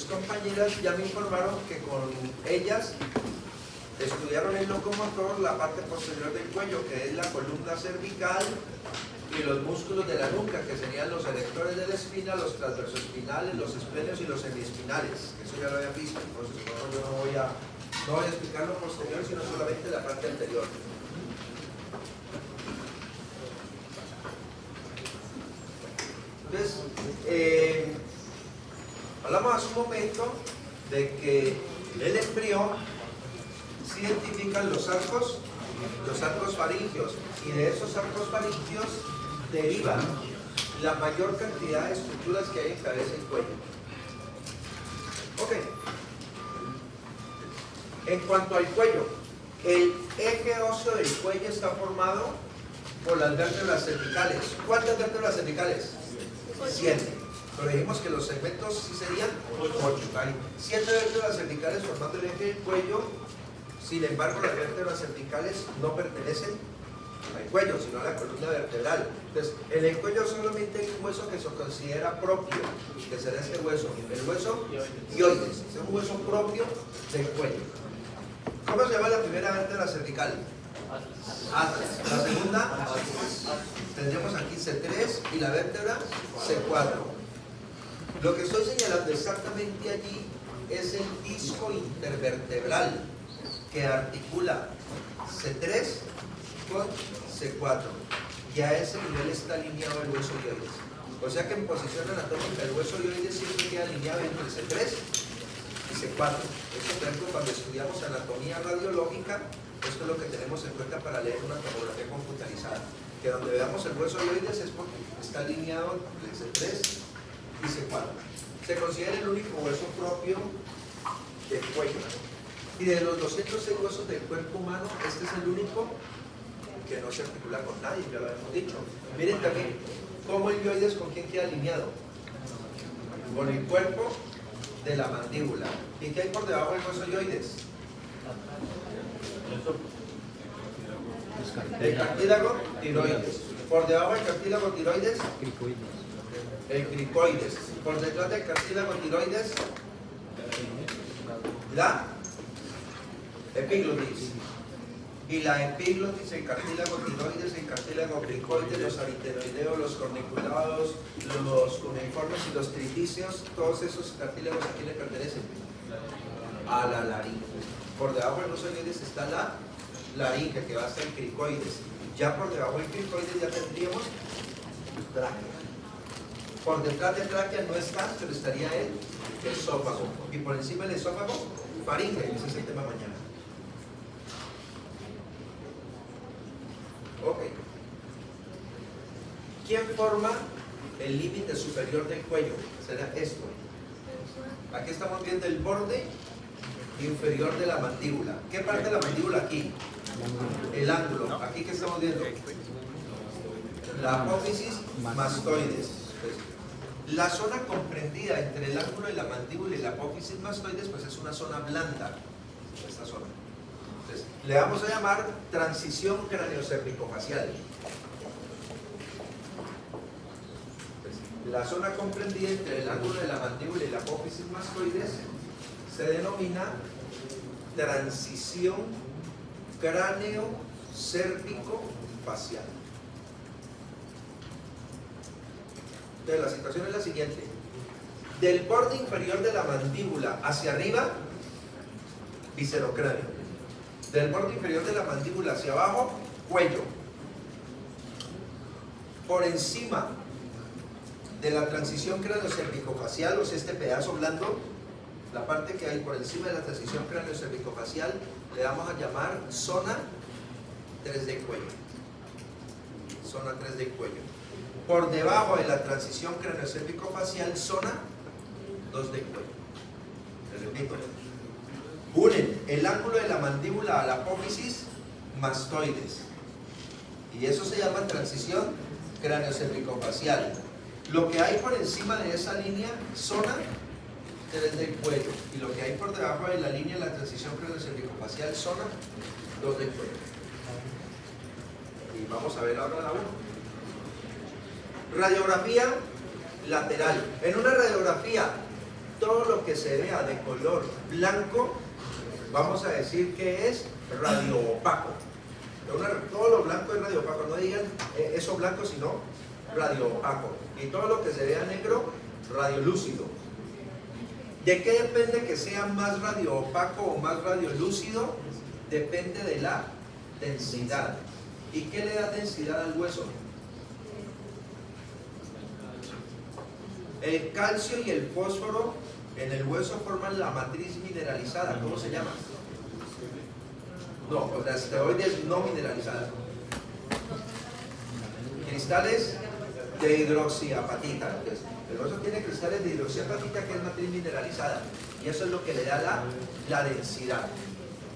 mis compañeras ya me informaron que con ellas estudiaron el locomotor, la parte posterior del cuello, que es la columna cervical, y los músculos de la nuca, que serían los erectores de la espina, los transversoespinales, los esplenios y los semiespinales. Eso ya lo habían visto, entonces yo no voy a explicar lo posterior, sino solamente la parte anterior. Entonces, hablamos hace un momento de que el embrión se identifican los arcos faringios, y de esos arcos faringios derivan la mayor cantidad de estructuras que hay en cabeza y cuello. Ok. En cuanto al cuello, el eje óseo del cuello está formado por las vértebras cervicales. ¿Cuántas vértebras cervicales? 7. Pero dijimos que los segmentos sí serían 8. Hay 7 vértebras cervicales formando el eje del cuello. Sin embargo, las vértebras cervicales no pertenecen al cuello, sino a la columna vertebral. Entonces, en el cuello solamente hay un hueso que se considera propio, que será este hueso, el hueso hioides. Es un hueso propio del cuello. ¿Cómo se llama la primera vértebra cervical? Atlas. La segunda, tendremos aquí C3 y la vértebra C4. Lo que estoy señalando exactamente allí es el disco intervertebral que articula C3 con C4. Y a ese nivel está alineado el hueso hioides. O sea que en posición anatómica el hueso hioides siempre queda alineado entre C3 y C4. Eso, por ejemplo, cuando estudiamos anatomía radiológica, esto es lo que tenemos en cuenta para leer una tomografía computarizada. Que donde veamos el hueso hioides es porque está alineado entre C3 y C4. Se considera el único hueso propio del cuello. Y de los 206 huesos del cuerpo humano, este es el único que no se articula con nadie, ya lo hemos dicho. Miren también cómo el hioides con quién queda alineado. Con el cuerpo de la mandíbula. ¿Y qué hay por debajo del hueso hioides? El cartílago tiroides. Por debajo del cartílago tiroides, el cricoides. Por detrás del cartílago tiroides, la epiglotis. Y la epiglotis, el cartílago tiroides, el cartílago cricoides, los aritenoideos, los corniculados, los cuneiformes y los triticios, todos esos cartílagos ¿a quién le pertenecen? A la laringe. Por debajo del hueso hioides está la laringe, que va hasta el cricoides. Ya por debajo del cricoides ya tendríamos tráquea. Por detrás de tráquea no está, pero estaría el esófago. Y por encima del esófago, faringe. Ese es el tema mañana. Ok. ¿Quién forma el límite superior del cuello? Será esto. Aquí estamos viendo el borde inferior de la mandíbula. ¿Qué parte de la mandíbula aquí? El ángulo. ¿Aquí qué estamos viendo? La apófisis mastoides. La zona comprendida entre el ángulo de la mandíbula y la apófisis mastoides, pues es una zona blanda. Esta zona. Entonces, le vamos a llamar transición craneocervicofacial. La zona comprendida entre el ángulo de la mandíbula y la apófisis mastoides se denomina transición cráneo-cérvico-facial. Entonces la situación es la siguiente: del borde inferior de la mandíbula hacia arriba, viscerocráneo; del borde inferior de la mandíbula hacia abajo, cuello; por encima de la transición cráneo-cervicofacial, o sea, este pedazo blando, la parte que hay por encima de la transición cráneo-cervicofacial, le vamos a llamar zona 3 del cuello. Zona 3 del cuello. Por debajo de la transición cráneo-cervicofacial, zona 2 del cuello. Les repito. Unen el ángulo de la mandíbula a la apófisis mastoides. Y eso se llama transición cráneo-cervicofacial. Lo que hay por encima de esa línea, zona 3 del cuello. Y lo que hay por debajo de la línea de la transición cráneo-cervicofacial, zona 2 del cuello. Y vamos a ver ahora la 1. Radiografía lateral. En una radiografía todo lo que se vea de color blanco, vamos a decir que es radioopaco. Todo lo blanco es radioopaco, no digan eso blanco, sino radioopaco. Y todo lo que se vea negro, radiolúcido. ¿De qué depende que sea más radioopaco o más radiolúcido? Depende de la densidad. ¿Y qué le da densidad al hueso? El calcio y el fósforo en el hueso forman la matriz mineralizada. ¿Cómo se llama? No, la esteroides no mineralizada. Cristales de hidroxiapatita. El hueso tiene cristales de hidroxiapatita, que es matriz mineralizada. Y eso es lo que le da la densidad.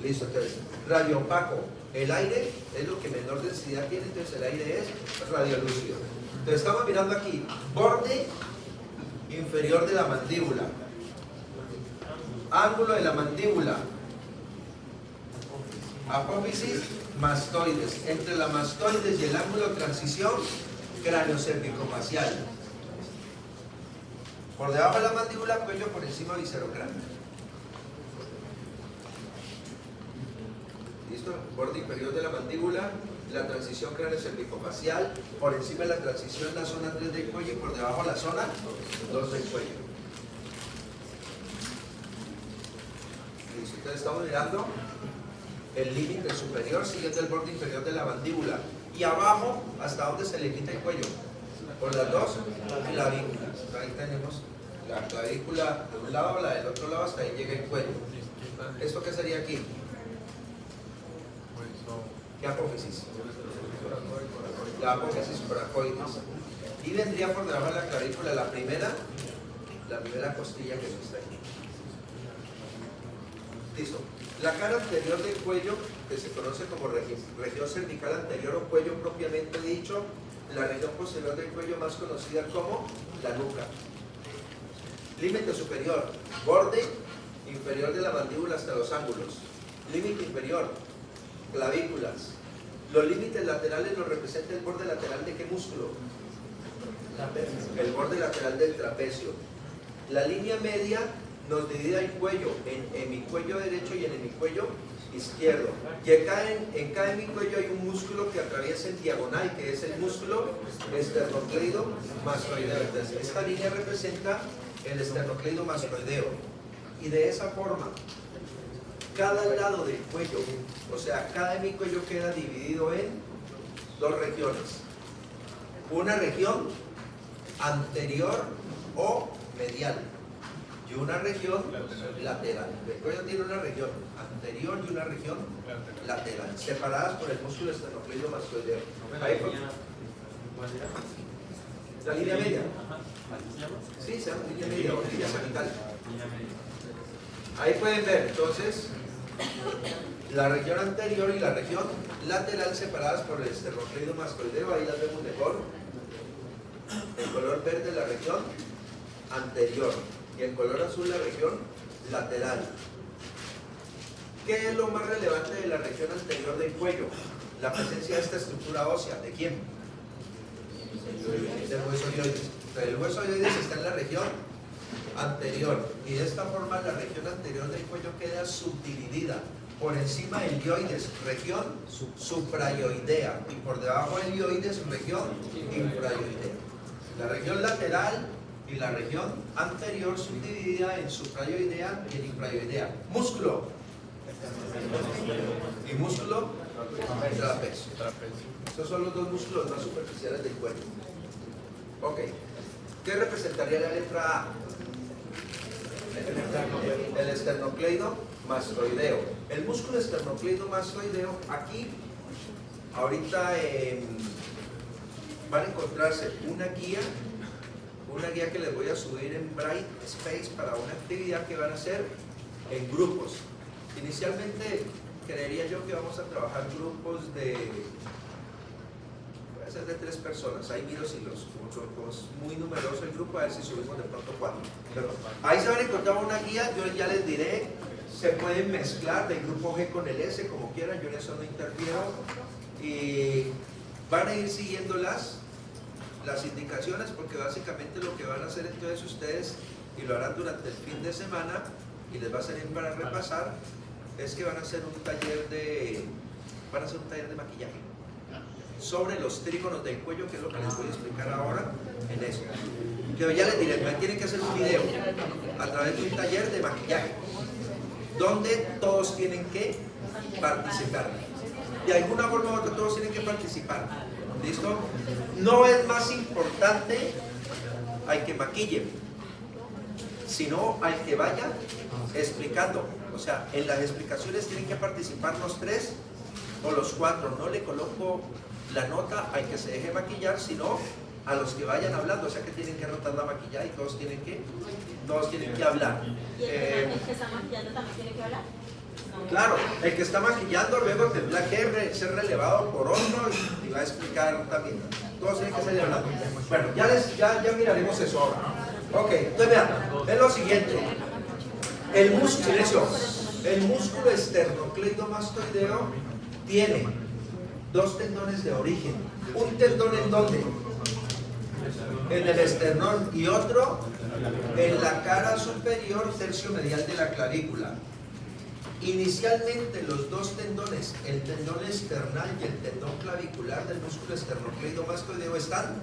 Listo, entonces, radioopaco. El aire es lo que menor densidad tiene, entonces el aire es radiolúcido. Entonces estamos mirando aquí, borde inferior de la mandíbula, ángulo de la mandíbula, apófisis, mastoides. Entre la mastoides y el ángulo de transición, cráneo cervicofacial. Por debajo de la mandíbula, cuello, por encima viscerocráneo. ¿Listo? Borde inferior de la mandíbula, la transición cráneo cervicofacial, por encima de la transición la zona 3 del cuello y por debajo la zona 2 del cuello. Listo, entonces estamos mirando el límite superior siguiendo el borde inferior de la mandíbula y abajo hasta donde se le quita el cuello, por las dos clavículas. Ahí tenemos la clavícula de un lado, la del otro lado, hasta ahí llega el cuello. ¿Esto qué sería aquí? ¿Qué apófisis? La apófisis coracoides. Y vendría por debajo de la clavícula la primera costilla que está aquí. Listo. La cara anterior del cuello, que se conoce como región cervical anterior o cuello propiamente dicho, la región posterior del cuello más conocida como la nuca. Límite superior, borde inferior de la mandíbula hasta los ángulos. Límite inferior, clavículas. Los límites laterales los representa el borde lateral de qué músculo? El borde lateral del trapecio. La línea media nos divide el cuello en hemicuello derecho y en hemicuello izquierdo. Y en cada hemicuello hay un músculo que atraviesa en diagonal, que es el músculo esternocleido mastroideo. Entonces, esta línea representa el esternocleido mastroideo. Y de esa forma, cada lado del cuello, o sea, cada hemicuello queda dividido en dos regiones. Una región anterior o medial y una región lateral. El cuello tiene una región anterior y una región lateral, separadas por el músculo esternocleido mastroideo. La línea media. Sí, se llama línea media o línea sagital. Ahí pueden ver, entonces, la región anterior y la región lateral separadas por el esternocleido mastroideo. Ahí las vemos mejor. El color verde la región anterior y el color azul la región lateral. ¿Qué es lo más relevante de la región anterior del cuello? La presencia de esta estructura ósea. ¿De quién? Del hueso hioides. El hueso hioides está en la región anterior y de esta forma la región anterior del cuello queda subdividida. Por encima del hioides, región suprayoidea, y por debajo del hioides, región infrayoidea. La región lateral y la región anterior subdividida en suprayoidea y en infrayoidea. Músculo y músculo trapecio. Estos son los dos músculos más superficiales del cuello. Ok. ¿Qué representaría la letra A? El esternocleido mastroideo. El músculo esternocleido mastroideo, aquí, ahorita van a encontrarse una guía que les voy a subir en Bright Space para una actividad que van a hacer en grupos. Inicialmente, creería yo que vamos a trabajar grupos de... puede ser de 3 personas. Ahí miro si como es muy numeroso el grupo, a ver si subimos de pronto 4. Pero ahí se van a encontrar una guía, yo ya les diré, se pueden mezclar del grupo G con el S como quieran, yo en eso no interfiero. Y van a ir siguiendo las indicaciones, porque básicamente lo que van a hacer entonces ustedes y lo harán durante el fin de semana y les va a salir para repasar, es que van a hacer un taller de maquillaje sobre los trígonos del cuello, que es lo que les voy a explicar ahora en eso. Que ya les diré, tienen que hacer un video a través de un taller de maquillaje donde todos tienen que participar. De alguna forma u otra todos tienen que participar. ¿Listo? No es más importante al que maquille, sino al que vaya explicando. O sea, en las explicaciones tienen que participar los 3 o los 4. No le coloco la nota al que se deje maquillar, sino a los que vayan hablando. O sea que tienen que rotar la maquillada y todos tienen que hablar. ¿Y el que está maquillando también tiene que hablar? Claro, el que está maquillando luego tendrá que ser relevado por otro y va a explicar también. Todos tienen que salir hablando. Bueno, ya miraremos eso ahora. Ok, entonces vean, es lo siguiente. El músculo esternocleidomastoideo tiene 2 tendones de origen. Un tendón ¿en dónde? En el esternón, y otro en la cara superior tercio medial de la clavícula. Inicialmente los 2 tendones, el tendón esternal y el tendón clavicular del músculo esternocleidomastoideo, están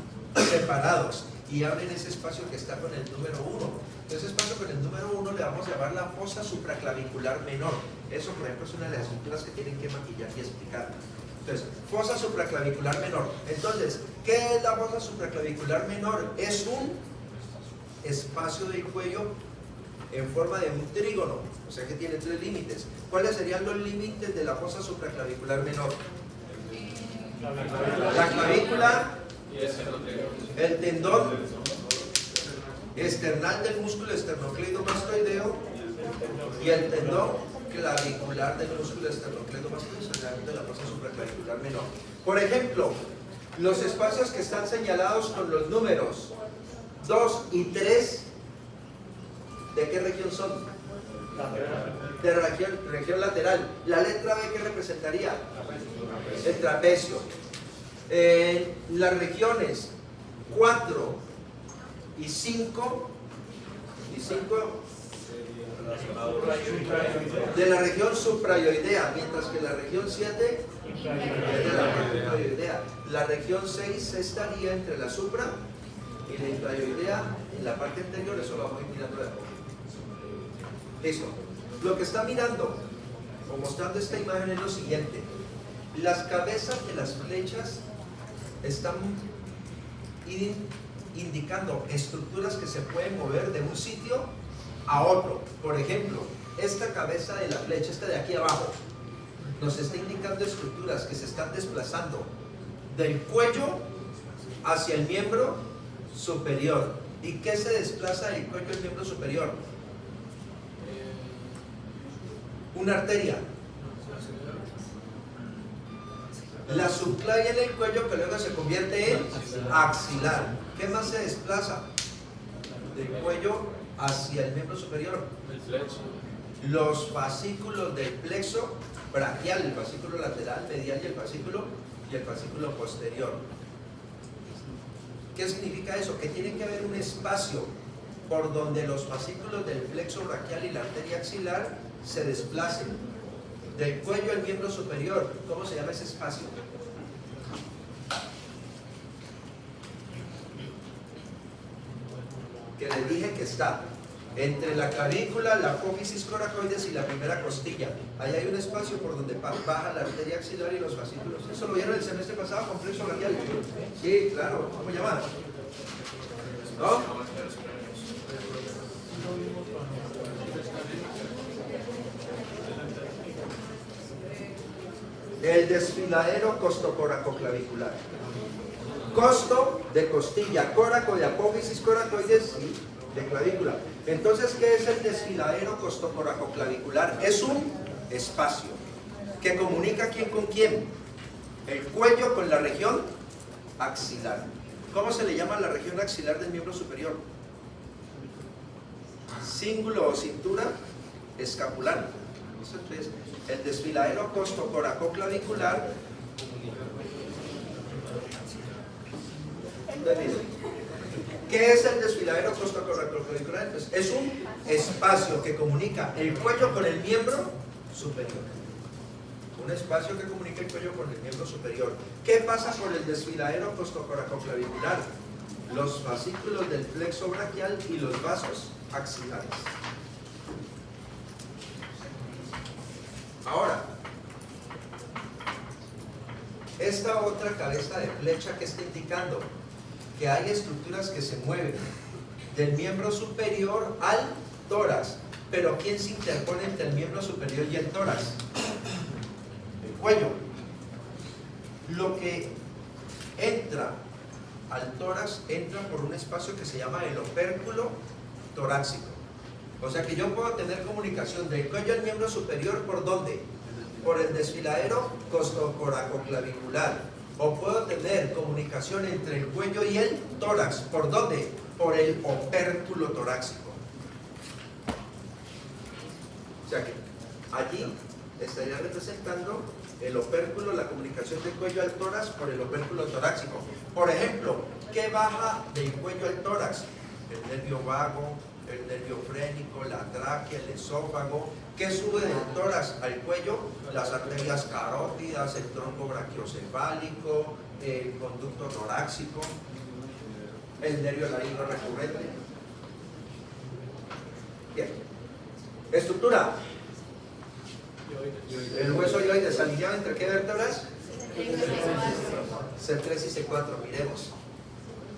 separados y abren ese espacio que está con el número 1. Ese espacio con el número 1 le vamos a llamar la fosa supraclavicular menor. Eso, por ejemplo, es una de las estructuras que tienen que maquillar y explicar. Entonces, fosa supraclavicular menor. Entonces, ¿qué es la fosa supraclavicular menor? Es un espacio del cuello en forma de un trígono, o sea que tiene 3 límites. ¿Cuáles serían los límites de la fosa supraclavicular menor? La clavícula, el tendón esternal del músculo esternocleidomastoideo y el tendón clavicular del músculo esternocleidomastoideo de la fosa supraclavicular menor. Por ejemplo, los espacios que están señalados con los números 2 y 3, ¿de qué región son? De región lateral. La letra B, ¿qué representaría? El trapecio. Las regiones 4 y 5 de la región suprayoidea, mientras que la región 7 es de la infrayoidea. La región 6 estaría entre la supra y la infrayoidea, en la parte anterior. Eso lo voy mirando de a poco. Listo. Lo que está mirando o mostrando esta imagen es lo siguiente. Las cabezas de las flechas están indicando estructuras que se pueden mover de un sitio a otro. Por ejemplo, esta cabeza de la flecha, esta de aquí abajo, nos está indicando estructuras que se están desplazando del cuello hacia el miembro superior. ¿Y qué se desplaza del cuello al miembro superior? Una arteria. La subclavia en el cuello, que luego se convierte en axilar. ¿Qué más se desplaza del cuello hacia el miembro superior? Los fascículos del plexo braquial, el fascículo lateral, medial y el fascículo posterior. ¿Qué significa eso? Que tiene que haber un espacio por donde los fascículos del plexo braquial y la arteria axilar se desplacen del cuello al miembro superior. ¿Cómo se llama ese espacio? Que les dije que está entre la clavícula, la apófisis coracoides y la primera costilla. Ahí hay un espacio por donde baja la arteria axilar y los fascículos. Eso lo vieron el semestre pasado con plexo braquial. Sí, claro. ¿Cómo se llama? ¿No? El desfiladero costocoracoclavicular. Costo de costilla, córaco de apófisis coracoides y de clavícula. Entonces, ¿qué es el desfiladero costocoracoclavicular? Es un espacio que comunica quién con quién. El cuello con la región axilar. ¿Cómo se le llama la región axilar del miembro superior? Cíngulo o cintura escapular. Entonces, el desfiladero costocoracoclavicular. ¿Qué es el desfiladero costocoracoclavicular? Pues es un espacio que comunica el cuello con el miembro superior. Un espacio que comunica el cuello con el miembro superior. ¿Qué pasa por el desfiladero costocoracoclavicular? Los fascículos del plexo braquial y los vasos axilares. Ahora, esta otra cabeza de flecha que está indicando que hay estructuras que se mueven del miembro superior al tórax. Pero ¿quién se interpone entre el miembro superior y el tórax? El cuello. Lo que entra al tórax entra por un espacio que se llama el opérculo torácico. O sea que yo puedo tener comunicación del cuello al miembro superior, ¿por dónde? Por el desfiladero costocoracoclavicular. O puedo tener comunicación entre el cuello y el tórax. ¿Por dónde? Por el opérculo torácico. O sea que allí estaría representando el opérculo, la comunicación del cuello al tórax por el opérculo torácico. Por ejemplo, ¿qué baja del cuello al tórax? El nervio vago, el nervio frénico, la tráquea, el esófago. ¿Qué sube del tórax al cuello? Las arterias carótidas, el tronco brachiocefálico, el conducto torácico, el nervio laríngeo recurrente. Bien. Estructura. El hueso hioides alineado entre qué vértebras? C3 y C4. Miremos.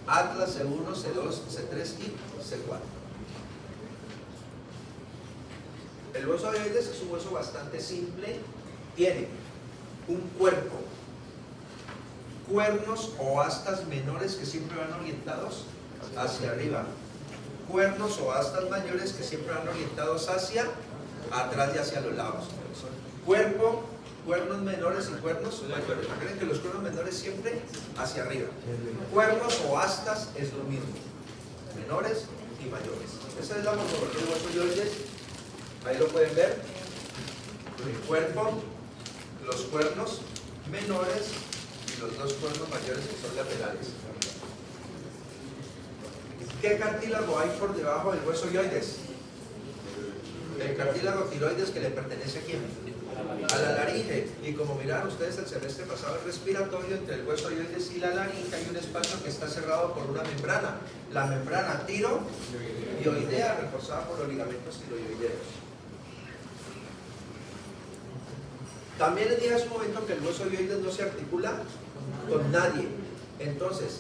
Atlas, C1, C2, C3 y C4. El hueso hioides es un hueso bastante simple. Tiene un cuerpo, cuernos o astas menores que siempre van orientados hacia arriba, cuernos o astas mayores que siempre van orientados hacia atrás y hacia los lados. Cuerpo, cuernos menores y cuernos mayores. Recuerden que los cuernos menores siempre hacia arriba. Cuernos o astas es lo mismo, menores y mayores. Esa es la morfología del hueso hioides. Ahí lo pueden ver. El cuerpo, los cuernos menores y los dos cuernos mayores que son laterales. ¿Qué cartílago hay por debajo del hueso hioides? El cartílago tiroides, que le pertenece a quién? A la laringe. Y como miraron ustedes el semestre pasado, el respiratorio, entre el hueso hioides y la laringe hay un espacio que está cerrado por una membrana. La membrana tiroidea, reforzada por los ligamentos tiroideos. También les dije hace un momento que el hueso hioides no se articula con nadie. Entonces,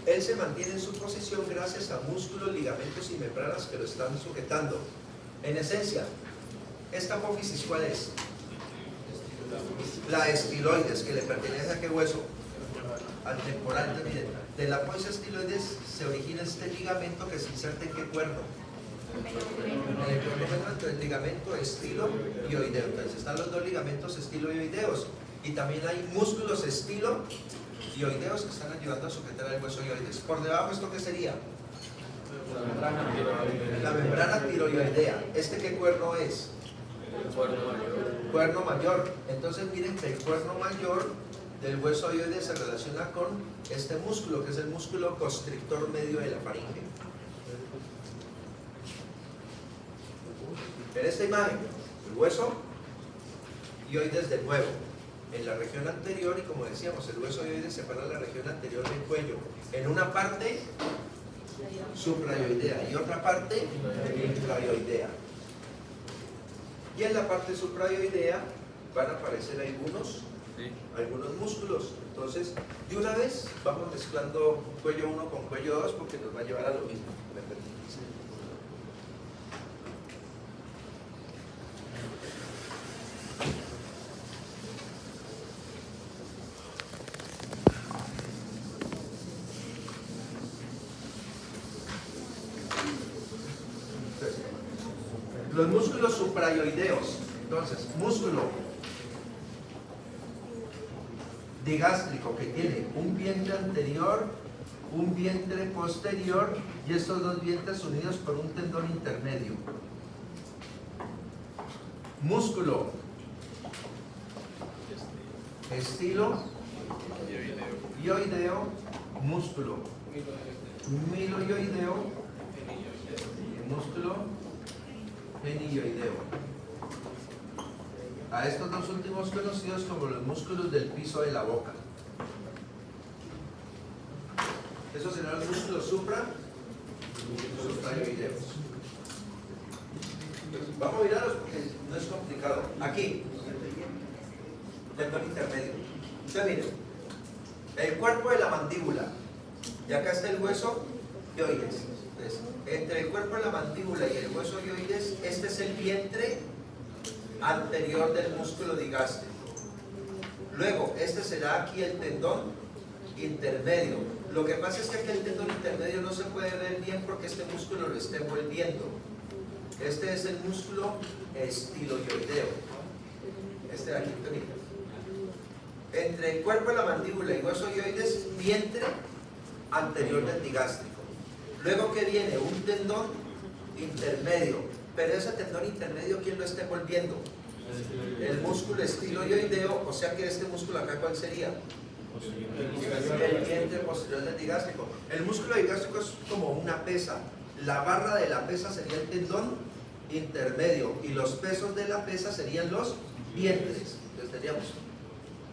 él se mantiene en su posición gracias a músculos, ligamentos y membranas que lo están sujetando. En esencia, ¿esta apófisis cuál es? La estiloides, que le pertenece a qué hueso? Al temporal. De la apófisis estiloides se origina este ligamento que se inserta en qué cuerno. En el cuerno entre el ligamento estilo y oideo. Entonces están los dos ligamentos estilo y oideos. Y también hay músculos estilo y oideos que están ayudando a sujetar el hueso hioides. Por debajo, ¿esto qué sería? La membrana tiroidea. ¿Este qué cuerno es? Cuerno mayor. Entonces miren que el cuerno mayor del hueso hioides se relaciona con este músculo, que es el músculo constrictor medio de la faringe. En esta imagen, el hueso hioides de nuevo en la región anterior, y como decíamos, el hueso hioides separa la región anterior del cuello en una parte suprayoidea y otra parte infrayoidea. Y en la parte suprayoidea van a aparecer algunos músculos. Entonces, de una vez vamos mezclando cuello 1 con cuello 2 porque nos va a llevar a lo mismo. Los músculos suprayoideos. Entonces, músculo digástrico que tiene un vientre anterior, un vientre posterior y estos dos vientres unidos por un tendón intermedio. Músculo estilo yoideo, músculo miloioideo y músculo genioideo. A estos dos últimos conocidos como los músculos del piso de la boca. Esos serán los músculos suprayoideos. Vamos a mirarlos porque no es complicado. Aquí, tendón intermedio. Entonces miren, el cuerpo de la mandíbula, y acá está el hueso hyoides. Entonces, entre el cuerpo de la mandíbula y el hueso hyoides, este es el vientre anterior del músculo digástrico. Luego, este será aquí el tendón intermedio. Lo que pasa es que aquí el tendón intermedio no se puede ver bien porque este músculo lo está envolviendo. Este es el músculo estiloioideo. Este de aquí, entre el cuerpo de la mandíbula y hueso hyoides, vientre anterior del digástrico. Luego que viene un tendón intermedio, pero ese tendón intermedio, ¿quién lo está envolviendo? El músculo estiloioideo, o sea que este músculo acá, ¿cuál sería? El vientre posterior del digástrico. El músculo digástrico es como una pesa. La barra de la pesa sería el tendón intermedio y los pesos de la pesa serían los vientres. Entonces teníamos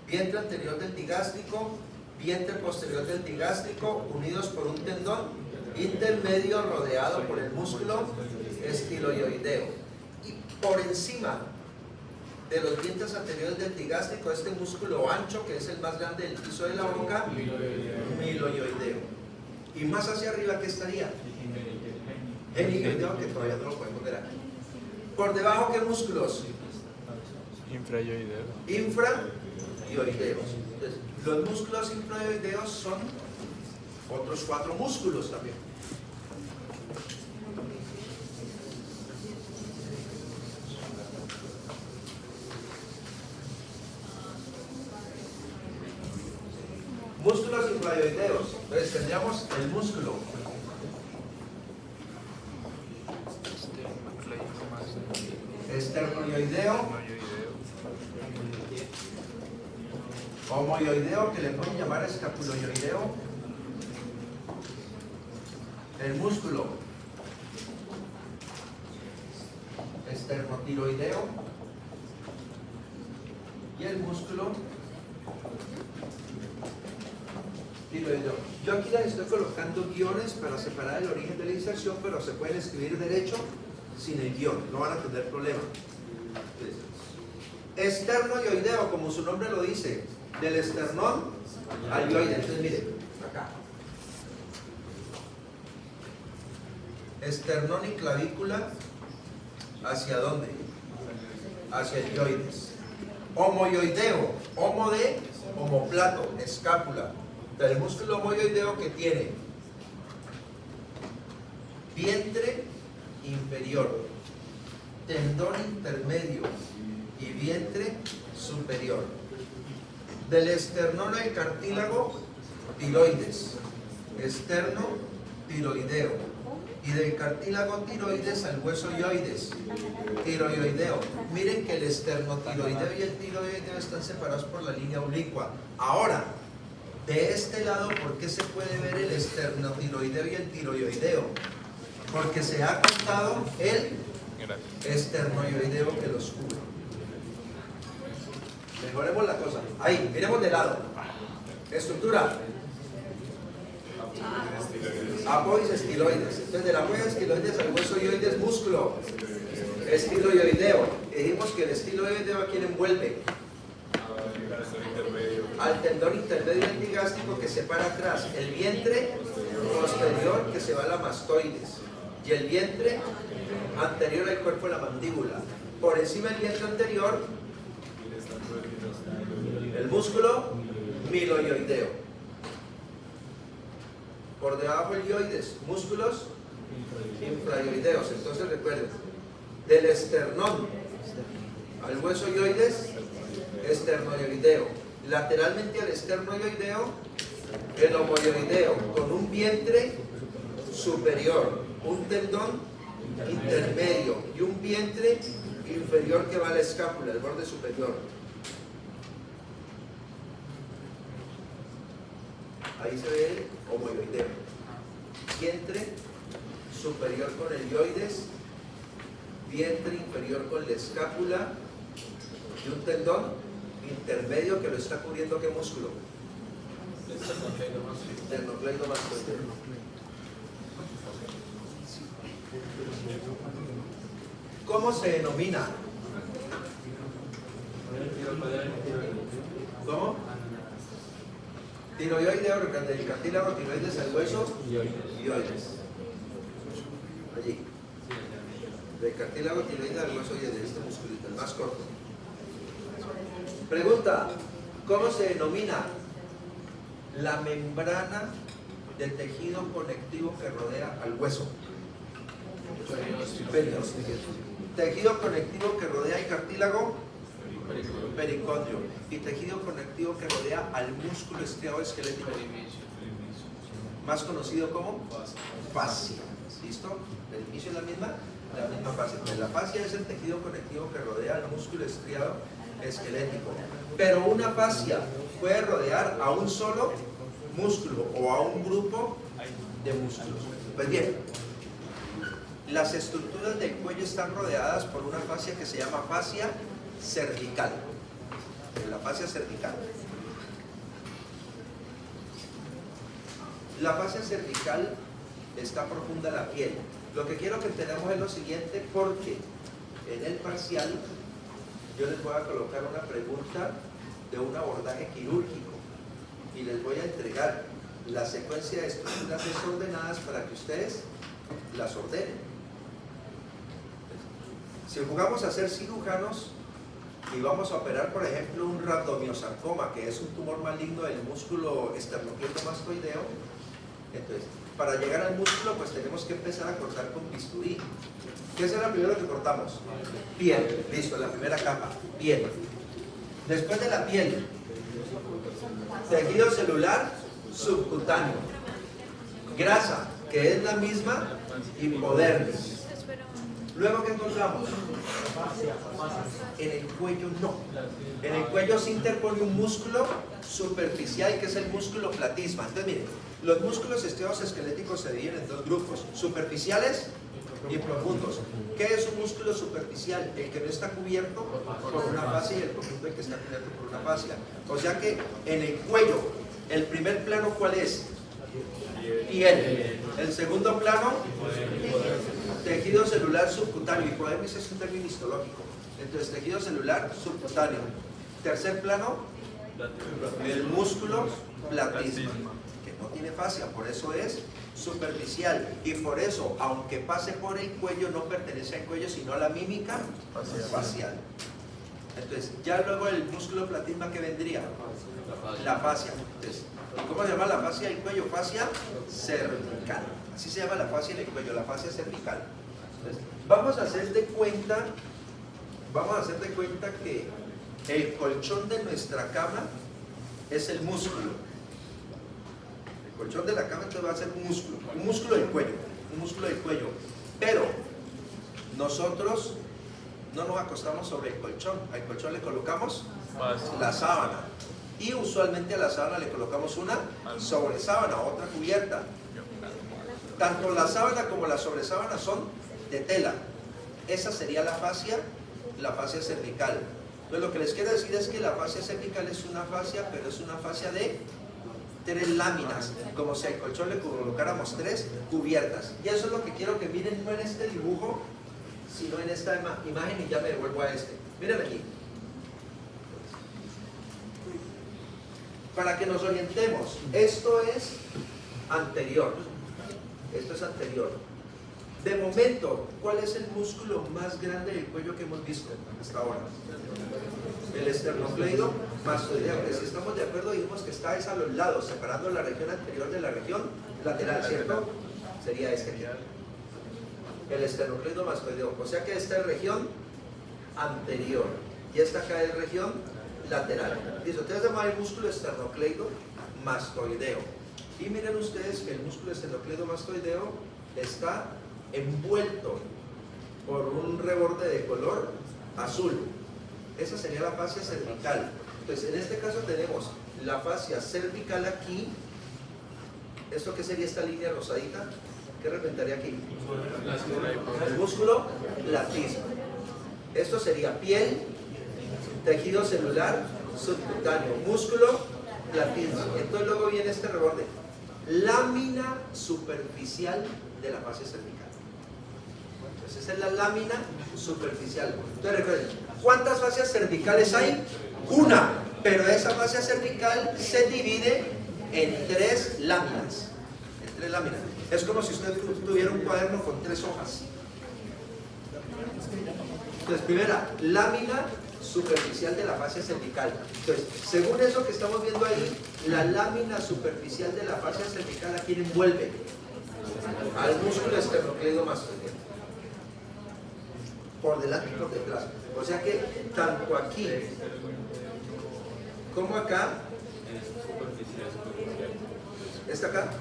vientre anterior del digástrico, vientre posterior del digástrico, unidos por un tendón intermedio rodeado por el músculo estiloioideo. Y por encima de los dientes anteriores del digástrico, este músculo ancho, que es el más grande del piso de la boca, miloioideo. Y más hacia arriba, ¿qué estaría? Genioideo, que todavía no lo podemos ver aquí. Por debajo, ¿qué músculos? Infrayoideo. Infrayoideos. Entonces, los músculos infrayoideos son otros 4 músculos también. Músculos infrayoideos. Entonces tendríamos el músculo esternoioideo, homoioideo, que le pueden llamar escapuloioideo, el músculo esternotiroideo y el músculo tiroideo. Yo aquí les estoy colocando guiones para separar el origen de la inserción, pero se pueden escribir derecho sin el guión, no van a tener problema. Esternoioideo, como su nombre lo dice, del esternón al yoide. Entonces miren, acá. Esternón y clavícula, ¿hacia dónde? Hacia el yoides. Homoioideo, homo de omoplato, escápula. El músculo homoioideo que tiene vientre inferior, tendón intermedio y vientre superior. Del esternón al cartílago, tiroides, externo tiroideo, y del cartílago tiroides al hueso yoides, tiroioideo. Miren que el esternotiroideo y el tiroideo están separados por la línea oblicua. Ahora, de este lado, ¿por qué se puede ver el esternotiroideo y el tiroioideo? Porque se ha contado el esternoioideo que los cubre. Mejoremos la cosa. Ahí, miremos de lado. Estructura. Apois estiloides. Entonces, del apois estiloides al hueso yoides, músculo estiloioideo. Dijimos que el estiloioideo, ¿a quién envuelve? Al tendón intermedio del digástrico, que separa atrás el vientre posterior, que se va a la mastoides, y el vientre anterior al cuerpo de la mandíbula. Por encima del vientre anterior, el músculo miloioideo. Por debajo el yoides, músculos infrayoideos. Entonces recuerden, del esternón al hueso yoides, esternoioideo. Lateralmente al esternoioideo, el homoioideo, con un vientre superior, un tendón intermedio y un vientre inferior que va a la escápula, el borde superior. Ahí se ve el homoioideo. vientre superior con el hioides, vientre inferior con la escápula y un tendón intermedio que lo está cubriendo. ¿Qué músculo? Esternocleidomastoideo. ¿Cómo se denomina? ¿Cómo? Tiroideo, del cartílago tiroides al hueso. Hioides. Allí. Del cartílago tiroides al hueso y de este musculito, el más corto. Pregunta: ¿cómo se denomina la membrana de tejido conectivo que rodea al hueso? Periósteo. Tejido conectivo que rodea el cartílago, pericondrio. Y tejido conectivo que rodea al músculo estriado esquelético, más conocido como fascia. ¿Listo? El inicio es la misma fascia. La fascia es el tejido conectivo que rodea al músculo estriado esquelético. Pero una fascia puede rodear a un solo músculo o a un grupo de músculos. Pues bien, las estructuras del cuello están rodeadas por una fascia que se llama fascia cervical. La fascia cervical. La fascia cervical está profunda la piel. Lo que quiero que entendamos es lo siguiente, porque en el parcial yo les voy a colocar una pregunta de un abordaje quirúrgico y les voy a entregar la secuencia de estructuras desordenadas para que ustedes las ordenen. Si jugamos a ser cirujanos y vamos a operar, por ejemplo, un rhabdomiosarcoma, que es un tumor maligno del músculo esternocleidomastoideo, entonces, para llegar al músculo, pues tenemos que empezar a cortar con bisturí. ¿Qué será lo primero que cortamos? Piel. Listo, la primera capa. Piel. Después de la piel, tejido celular subcutáneo. Grasa, que es la misma, hipodermis. Luego, ¿qué encontramos? En el cuello no. En el cuello se interpone un músculo superficial, que es el músculo platisma. Entonces, miren, los músculos estriados esqueléticos se dividen en dos grupos: superficiales y profundos. ¿Qué es un músculo superficial? El que no está cubierto por una fascia, y el profundo el que está cubierto por una fascia. O sea que en el cuello, el primer plano, ¿cuál es? Piel. El segundo plano, tejido celular subcutáneo. Hipodermis es un término histológico. Entonces, tejido celular subcutáneo. Tercer plano, el músculo platisma, que no tiene fascia, por eso es superficial. Y por eso, aunque pase por el cuello, no pertenece al cuello, sino a la mímica facial. Entonces, ya luego el músculo platisma, ¿qué vendría? La fascia. Entonces, ¿cómo se llama la fascia del cuello? Fascia cervical. Así se llama la fascia del cuello, la fascia cervical. Entonces, vamos a hacer de cuenta que el colchón de nuestra cama es el músculo. El colchón de la cama entonces va a ser un músculo del cuello. Pero nosotros no nos acostamos sobre el colchón. Al colchón le colocamos la sábana. Y usualmente a la sábana le colocamos una sobresábana, otra cubierta. Tanto la sábana como la sobresábana son de tela. Esa sería la fascia cervical. Entonces, lo que les quiero decir es que la fascia cervical es una fascia, pero es una fascia de 3 láminas, como si al colchón le colocáramos 3 cubiertas. Y eso es lo que quiero que miren, no en este dibujo, sino en esta imagen, y ya me devuelvo a este. Miren aquí. Para que nos orientemos, esto es anterior. Esto es anterior. De momento, ¿cuál es el músculo más grande del cuello que hemos visto hasta ahora? El esternocleidomastoideo. Si estamos de acuerdo, dijimos que está a los lados, separando la región anterior de la región lateral, ¿cierto? Sería este aquí. El esternocleidomastoideo. O sea que esta es región anterior y esta acá es región lateral. Listo, entonces se llama el músculo esternocleidomastoideo. Y miren ustedes que el músculo esternocleidomastoideo está envuelto por un reborde de color azul. Esa sería la fascia cervical. Entonces, en este caso tenemos la fascia cervical aquí ¿Esto qué sería esta línea rosadita? ¿Qué representaría aquí? El músculo platismo. Esto sería piel, tejido celular, subcutáneo, músculo, platismo. Entonces luego viene este reborde. Lámina superficial de la fascia cervical. Entonces esa es la lámina superficial. Entonces recuerden, ¿cuántas fascias cervicales hay? Una, pero esa fascia cervical se divide en 3 láminas. En 3 láminas. Es como si usted tuviera un cuaderno con 3 hojas. Entonces, primera, lámina superficial de la fascia cervical. Entonces, según eso que estamos viendo ahí, la lámina superficial de la fascia cervical, ¿a quién envuelve? Al músculo esternocleidomastoideo. Por delante y por detrás. O sea que tanto aquí como acá, ¿está acá?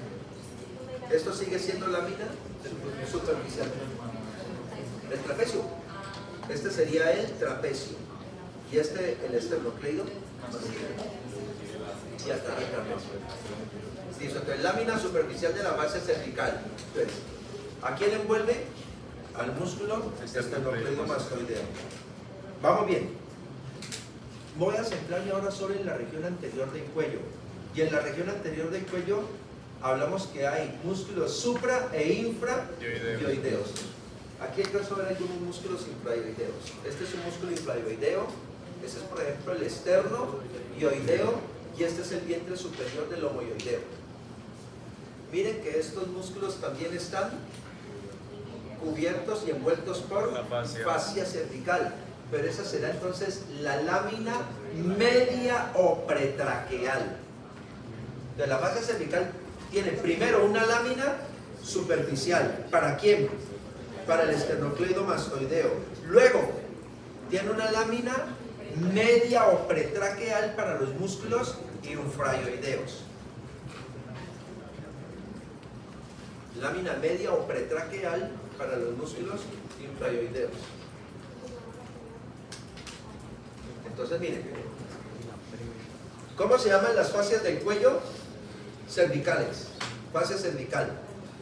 Esto sigue siendo lámina superficial. El trapecio. Este sería el trapecio. Y este, el esternocleido. Y hasta el trapecio. Listo, entonces lámina superficial de la fascia cervical. Entonces, ¿a quién envuelve? Al músculo esternocleidomastoideo. Vamos bien. Voy a centrarme ahora solo en la región anterior del cuello. Y en la región anterior del cuello hablamos que hay músculos supra e infraioideos. Aquí alcanzo a ver algunos músculos infraioideos. Este es un músculo infraioideo. Este es, por ejemplo, el esternoioideo. Y este es el vientre superior del homoioideo. Miren que estos músculos también están cubiertos y envueltos por la fascia cervical. Pero esa será entonces la lámina media o pretraqueal. De la fascia cervical tiene primero una lámina superficial. ¿Para quién? Para el esternocleidomastoideo. Luego tiene una lámina media o pretraqueal para los músculos infraioideos. Lámina media o pretraqueal para los músculos infraioideos. Entonces miren, ¿cómo se llaman las fascias del cuello? Cervicales, fascia cervical.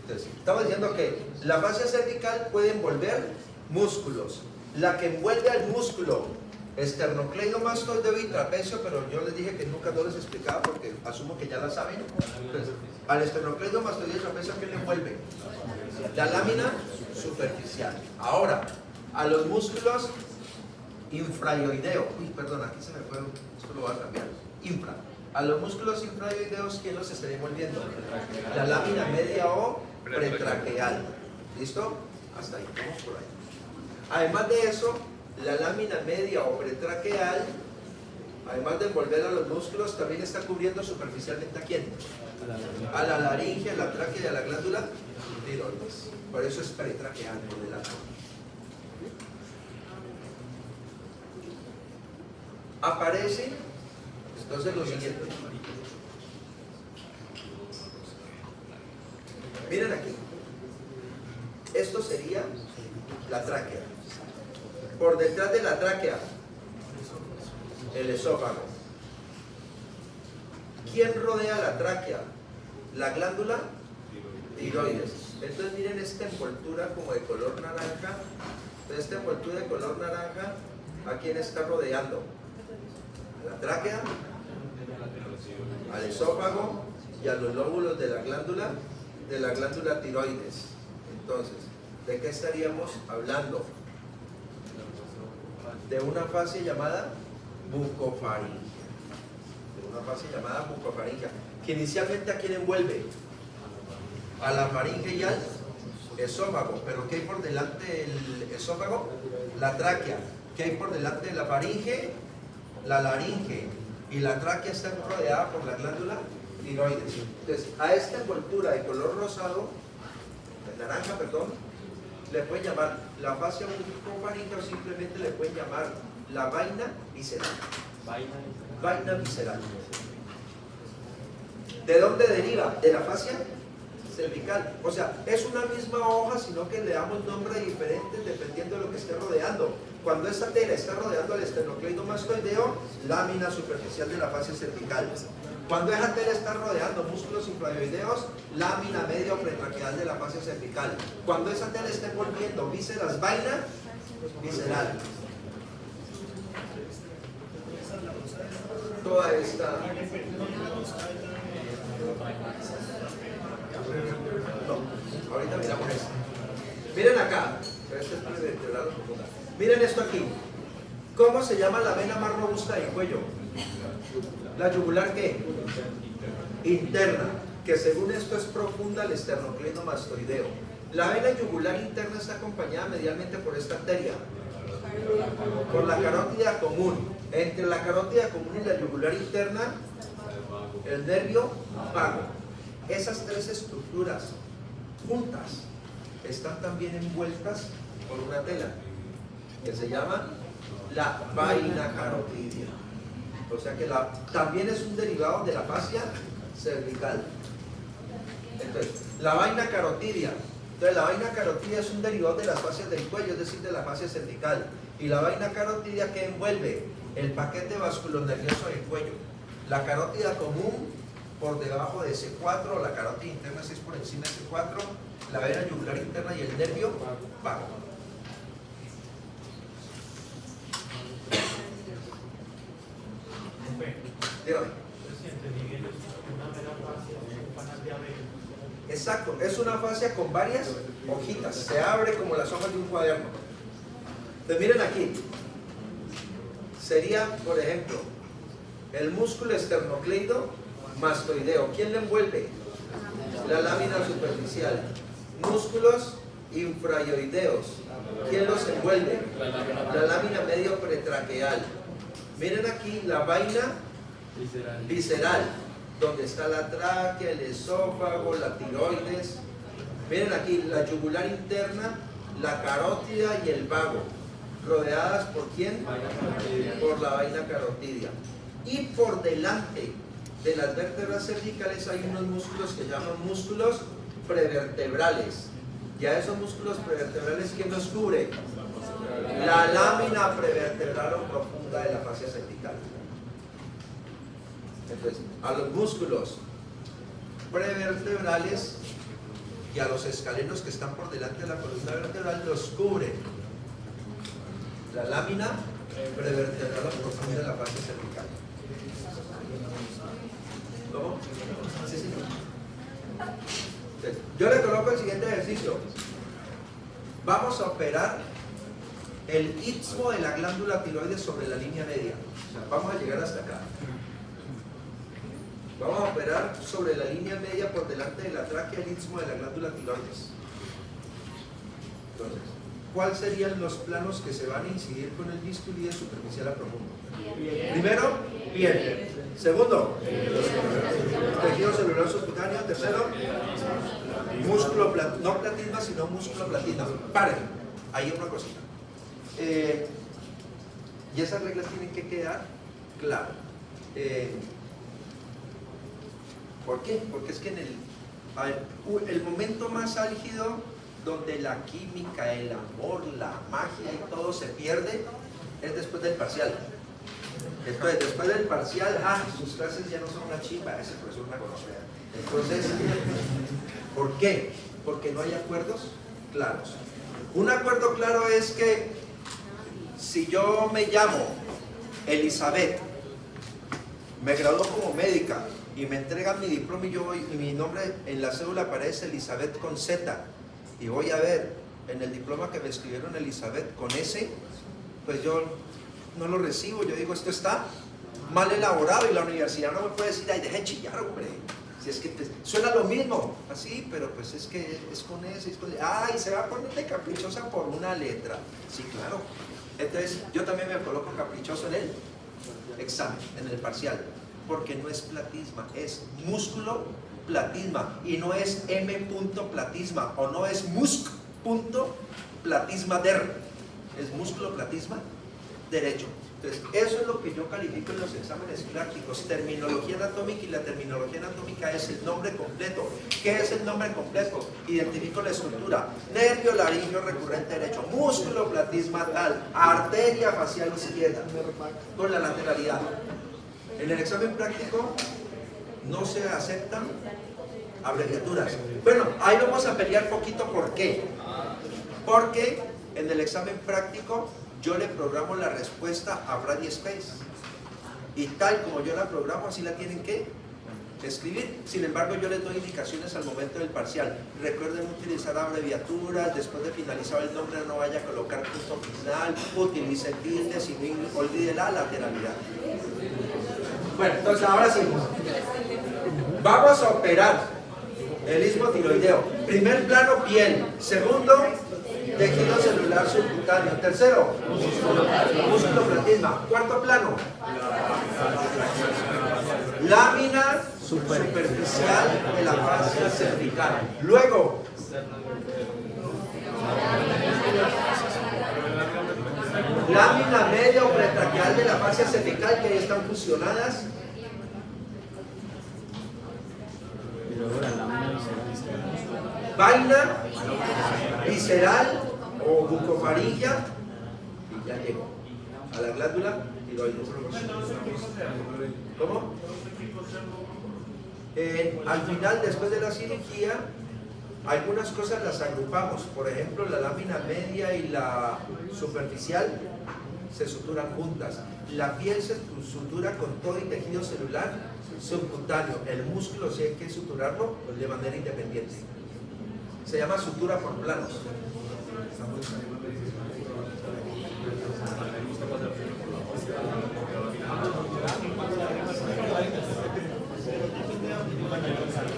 Entonces, estamos diciendo que la fascia cervical puede envolver músculos. La que envuelve al músculo esternocleidomastoideo y trapecio, pero yo les dije que nunca no les explicaba porque asumo que ya la saben. Entonces, al esternocleidomastoideo y trapecio, ¿qué le envuelve? La lámina superficial. Ahora, a los músculos infraioideo. Uy, perdón, aquí se me fue, esto lo voy a cambiar. Infra. A los músculos infraioideos, ¿quién los estaría envolviendo? La lámina media o pretraqueal. ¿Listo? Hasta ahí, vamos por ahí. Además de eso, la lámina media o pretraqueal, además de envolver a los músculos, también está cubriendo superficialmente ¿a quién? A la laringe, a la tráquea y a la glándula tiroides. Por eso es pretraqueal por delante. Aparece entonces lo siguiente. Miren aquí. Esto sería la tráquea. Por detrás de la tráquea, el esófago. ¿Quién rodea la tráquea? La glándula tiroides. Entonces miren esta envoltura como de color naranja. Entonces esta envoltura de color naranja, ¿a quién está rodeando? A la tráquea, al esófago y a los lóbulos de la glándula tiroides. Entonces, ¿de qué estaríamos hablando? De una fascia llamada bucofaringe. De una fascia llamada bucofaringe. Que inicialmente ¿a quién envuelve? A la faringe y al esófago. ¿Pero qué hay por delante del esófago? La tráquea. ¿Qué hay por delante de la faringe? La laringe. Y la tráquea está rodeada por la glándula tiroides. Entonces, a esta envoltura de color rosado, de naranja, perdón, le pueden llamar la fascia bucofaringe o simplemente le pueden llamar la vaina visceral. Vaina visceral. ¿De dónde deriva? De la fascia cervical. O sea, es una misma hoja, sino que le damos nombres diferentes dependiendo de lo que esté rodeando. Cuando esta tela está rodeando el esternocleidomastoideo, lámina superficial de la fascia cervical. Cuando esa tela está rodeando músculos infraoideos, lámina medio pretraqueal de la fascia cervical. Cuando esa tela está envolviendo vísceras, vaina visceral. Toda esta... No, ahorita miramos esto. Miren acá. Este es prevertebral profunda. Miren esto aquí. ¿Cómo se llama la vena más robusta del cuello? ¿La yugular qué? Interna, que según esto es profunda al esternocleidomastoideo. La vena yugular interna está acompañada medialmente por esta arteria, por la carótida común. Entre la carótida común y la yugular interna, el nervio vago. Esas tres estructuras juntas están también envueltas por una tela que se llama la vaina carotidia. O sea que también es un derivado de la fascia cervical. Entonces, la vaina carotidia. Entonces, la vaina carotidia es un derivado de las fascias del cuello, es decir, de la fascia cervical. Y la vaina carotidia, ¿qué envuelve? El paquete vasculonervioso del cuello. La carótida común por debajo de C4, la carótida interna si es por encima de C4, la vena yugular interna y el nervio vago. Dígame. Exacto, es una fascia con varias hojitas, se abre como las hojas de un cuaderno. Entonces miren aquí, sería por ejemplo el músculo esternocleidomastoideo. ¿Quién le envuelve? La lámina superficial. Músculos infraoideos. ¿Quién los envuelve? La lámina medio pretraqueal. Miren aquí la vaina visceral, donde está la tráquea, el esófago, la tiroides. Miren aquí la yugular interna, la carótida y el vago, rodeadas por ¿quién? Por la vaina carotidia. Y por delante de las vértebras cervicales hay unos músculos que llaman músculos prevertebrales. Ya esos músculos prevertebrales, ¿quién los cubre? La lámina prevertebral o profunda de la fascia cervical. Entonces, a los músculos prevertebrales y a los escalenos que están por delante de la columna vertebral los cubre la lámina prevertebral o profunda de la fascia cervical. ¿Cómo? Sí, sí. Entonces, yo le coloco el siguiente ejercicio. Vamos a operar el istmo de la glándula tiroides sobre la línea media. O sea, vamos a llegar hasta acá. Vamos a operar sobre la línea media por delante de la tráquea, el istmo de la glándula tiroides. Entonces, ¿cuáles serían los planos que se van a incidir con el bístuli de superficial a profundo? Primero, piel. Segundo, tejido celular subcutáneo. Tercero, músculo, no platisma, sino músculo platisma. Paren, hay una cosita. Y esas reglas tienen que quedar claras. ¿Por qué? Porque es que en el momento más álgido, donde la química, el amor, la magia y todo se pierde, es después del parcial. Entonces, después del parcial, sus clases ya no son una chimba, ese profesor una conoce. Entonces, ¿por qué? Porque no hay acuerdos claros. Un acuerdo claro es que si yo me llamo Elizabeth, me graduó como médica y me entregan mi diploma y mi nombre en la cédula aparece Elizabeth con Z, y voy a ver en el diploma que me escribieron Elizabeth con S, pues yo no lo recibo. Yo digo, esto está mal elaborado, y la universidad no me puede decir, ay, deje de chillar, hombre, si es que pues, suena lo mismo, así, pero pues es que es con S, es con S. Ay, se va a poner de caprichosa por una letra. Sí, claro. Entonces yo también me coloco caprichoso en el examen, en el parcial, porque no es platisma, es músculo platisma, y no es M. platisma, o no es musc. platisma der, es músculo platisma derecho. Entonces, eso es lo que yo califico en los exámenes prácticos. Terminología anatómica, y la terminología anatómica es el nombre completo. ¿Qué es el nombre completo? Identifico la estructura: nervio laringio recurrente derecho, músculo platismal, arteria facial izquierda, con la lateralidad. En el examen práctico no se aceptan abreviaturas. Bueno, ahí vamos a pelear poquito. ¿Por qué? Porque en el examen práctico yo le programo la respuesta a Brady Space, y tal como yo la programo, así la tienen que escribir. Sin embargo, yo les doy indicaciones al momento del parcial. Recuerden utilizar abreviaturas. Después de finalizado el nombre, no vaya a colocar punto final, utilice tildes y no olvide la lateralidad. Bueno, entonces ahora sí, vamos a operar el istmo tiroideo. Primer plano, piel. Segundo, tejido celular subcutáneo. Tercero, músculo platisma. Cuarto plano, lámina superficial de la fascia cervical. Luego, lámina media o pretraqueal de la fascia cervical, que ahí están fusionadas. Vaina visceral o bucofaringia, y ya llego a la glándula tiroides. ¿Cómo? Al final, después de la cirugía, algunas cosas las agrupamos. Por ejemplo, la lámina media y la superficial se suturan juntas. La piel se sutura con todo y tejido celular subcutáneo. El músculo sí hay que suturarlo de manera independiente. Se llama sutura por planos.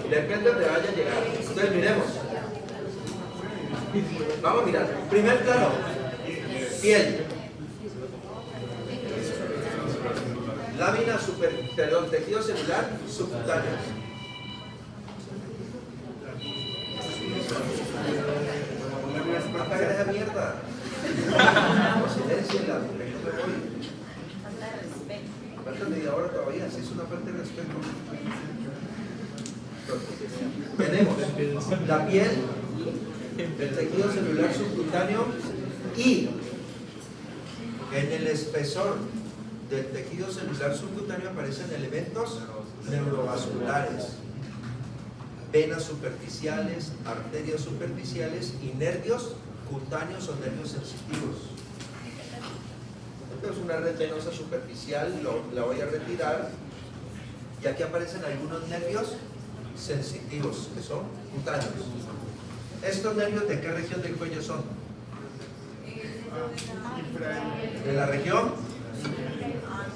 Depende de donde vaya a llegar. Entonces miremos. Vamos a mirar. Primer plano. Piel. Lámina perdón, tejido celular subcutáneo. Apaga esa mierda. No, silencienla, porque no me voy. Falta media hora todavía, si es una falta de respeto. Tenemos la piel, el tejido celular subcutáneo, y en el espesor del tejido celular subcutáneo aparecen elementos neurovasculares, venas superficiales, arterias superficiales y nervios cutáneos o nervios sensitivos. Entonces, una red venosa superficial la voy a retirar, y aquí aparecen algunos nervios sensitivos que son cutáneos. ¿Estos nervios de qué región del cuello son? De la región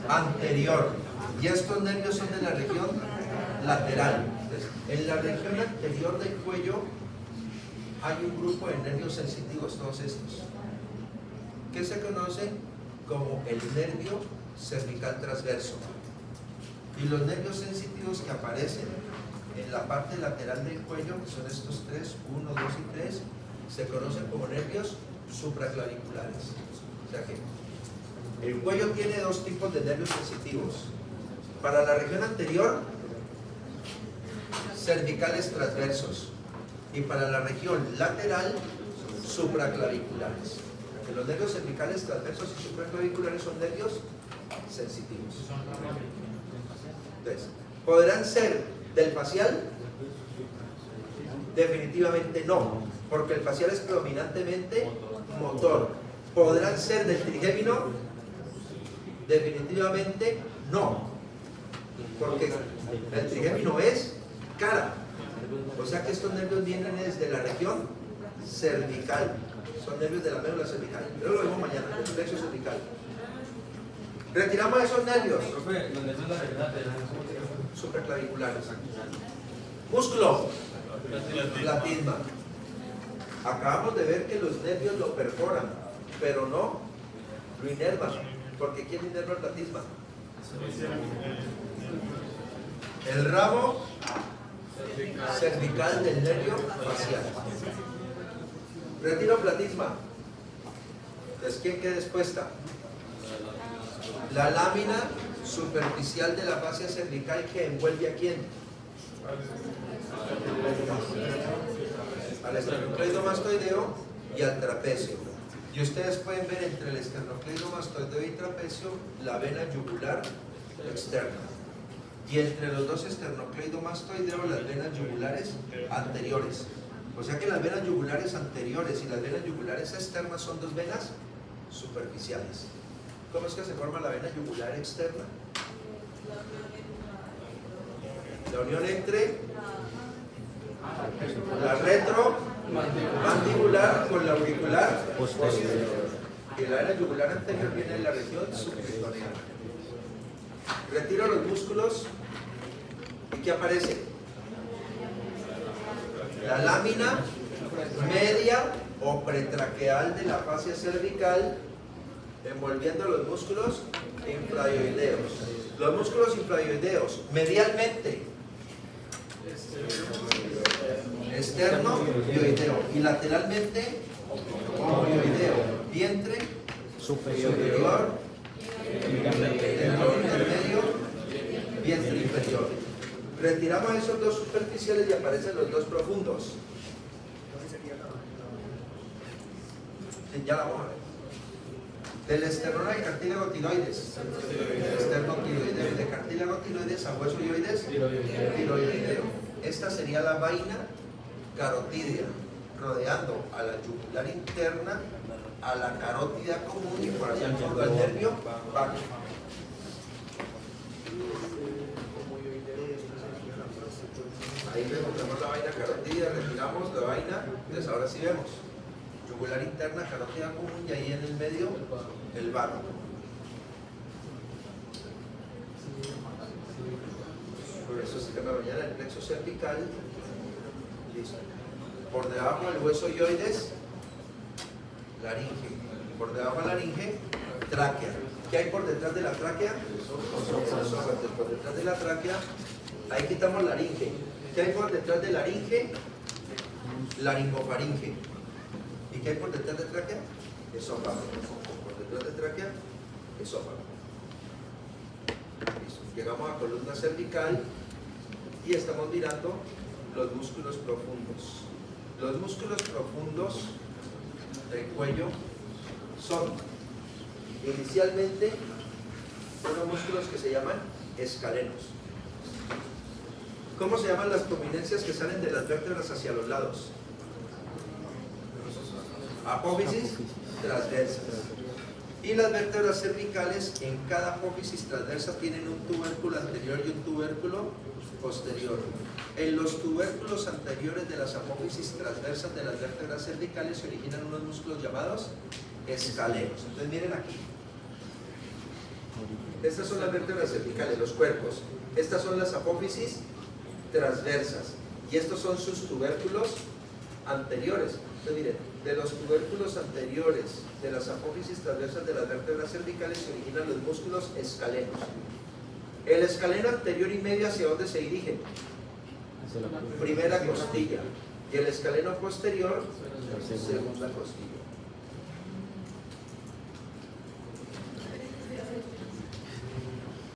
anterior. Y estos nervios son de la región lateral. Entonces, en la región anterior del cuello hay un grupo de nervios sensitivos, todos estos, que se conocen como el nervio cervical transverso. Y los nervios sensitivos que aparecen en la parte lateral del cuello, que son estos tres, 1, 2 y 3, se conocen como nervios supraclaviculares. O sea que el cuello tiene dos tipos de nervios sensitivos. Para la región anterior, cervicales transversos, y para la región lateral, supraclaviculares. Porque los nervios cervicales transversos y supraclaviculares son nervios sensitivos. Entonces, ¿podrán ser del facial? Definitivamente no, porque el facial es predominantemente motor. ¿Podrán ser del trigémino? Definitivamente no, porque el trigémino es cara. O sea que estos nervios vienen desde la región cervical, son nervios de la médula cervical. Pero lo vemos mañana, el plexo cervical. Retiramos esos nervios supraclaviculares. Músculo, platisma. Acabamos de ver que los nervios lo perforan, pero no lo inervan. Porque ¿quién inerva el platisma? El ramo cervical del nervio facial. Retiro platisma. Entonces, ¿quién queda expuesta? La lámina superficial de la fascia cervical que envuelve ¿a quién? Al esternocleidomastoideo y al trapecio. Y ustedes pueden ver entre el esternocleidomastoideo y trapecio la vena yugular externa. Y entre los dos esternocleidomastoideos las venas yugulares anteriores. O sea que las venas yugulares anteriores y las venas yugulares externas son dos venas superficiales. ¿Cómo es que se forma la vena yugular externa? La unión entre la retromandibular con la auricular posterior. Y la vena yugular anterior viene de la región subperitoneal. Retiro los músculos y ¿qué aparece? La lámina media o pretraqueal de la fascia cervical envolviendo los músculos infraoideos. Los músculos infraoideos medialmente externo mioideo y lateralmente mioideo, vientre superior, intermedio, vientre inferior. Retiramos esos dos superficiales y aparecen los dos profundos. Ya la vamos a ver. Del esternón al cartílago tiroides. Esternotiroideo. De cartílago tiroides a hueso ioides. Tiroideo. Esta sería la vaina carotídea, rodeando a la yugular interna, a la carótida común y por allá al fondo al nervio vago. Ahí remontamos la vaina carotídea, retiramos la vaina, entonces ahora sí vemos yugular interna, carótida común y ahí en el medio el vago. Por eso se llama mañana el plexo cervical. Listo. Por debajo del hueso ioides, laringe. Por debajo de la laringe, tráquea. ¿Qué hay por detrás de la tráquea? Por detrás de la tráquea, ahí quitamos laringe. ¿Qué hay por detrás de laringe? Laringofaringe. ¿Y qué hay por detrás de tráquea? Esófago. Por detrás de tráquea, esófago. Listo. Llegamos a columna cervical y estamos mirando los músculos profundos. Los músculos profundos del cuello son inicialmente unos músculos que se llaman escalenos. ¿Cómo se llaman las prominencias que salen de las vértebras hacia los lados? Apófisis transversas. Y las vértebras cervicales en cada apófisis transversa tienen un tubérculo anterior y un tubérculo posterior. En los tubérculos anteriores de las apófisis transversas de las vértebras cervicales se originan unos músculos llamados escalenos. Entonces miren aquí. Estas son las vértebras cervicales, los cuerpos. Estas son las apófisis transversas. Y estos son sus tubérculos anteriores. Entonces miren, de los tubérculos anteriores de las apófisis transversas de las vértebras cervicales se originan los músculos escalenos. El escaleno anterior y medio, ¿hacia dónde se dirige? Primera costilla. Y el escaleno posterior, segunda costilla.